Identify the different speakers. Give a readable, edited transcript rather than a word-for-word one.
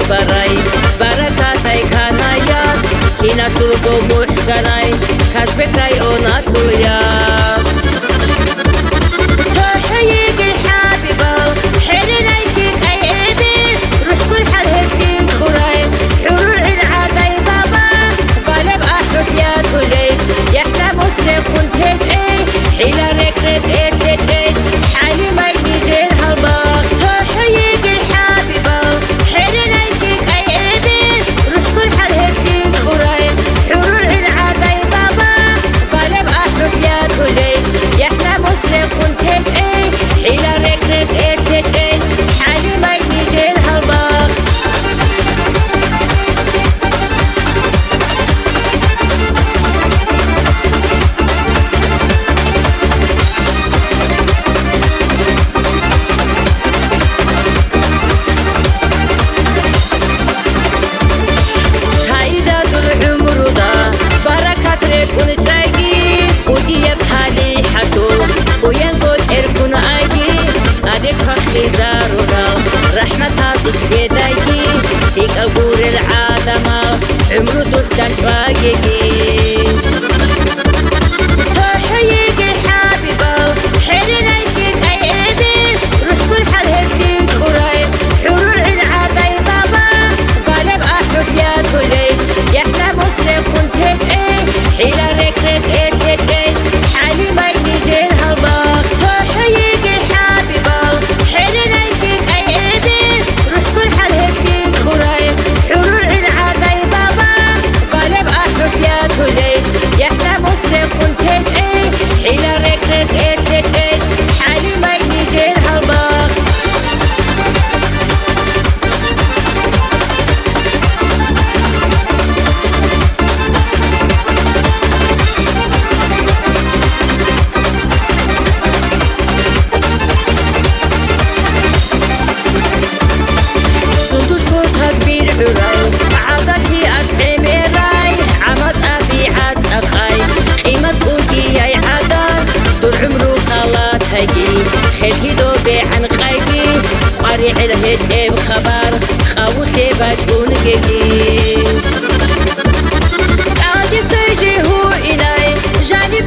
Speaker 1: براي بركاتي كاناياس هنا تلقو محكراي كاسبكراي اونا تلياس صحيق الحبيبة حرنا يكيك اي ابي روح كل حال هشتيك قراي حرور العادي بابا بالب احرف يا تولي يحنا مسرف ونتجعي حيلا ركرت اتجعي حالي ما يجير هالباق صحيق الحبيبة حرنا يكيك اي ابي روح كل حال هشتيك قراي حرور العادي بابا بالب احرف يا تولي يحنا مسرف ونتجعي حيلا ركرت اتجعي حالي ما يجير هالباق رحمتها تكفي دايكي فيك أقول العالم عمره دلتان فاقيكي صحيق الحبيبة حرنا يكيك أي ابي روح كل حال هشيك قرايب حرور العادي بابا بالب أحرف يا تولي يحنا مسرف ونتجعي حيلا ركرت اتجعي حالي ما يجير هالباق صحيق الحبيبة حرنا يكيك أي ابي روح كل حال هشيك قرايب حرور العادي بابا بالب أحرف يا تولي يحنا مسرف ونتجعي حيلا ركرت اتجعي حالي ما يجير هالباق عادتي أسعي ميراي عمد أبي عاد أقاي قيمة بودي يا عادا دور عمرو خلاص هاجي خيشي دوبي عن قايقي قارع الهج اب خبر خاوتي باجون جيجي قاعد يسجي هو إلي جاني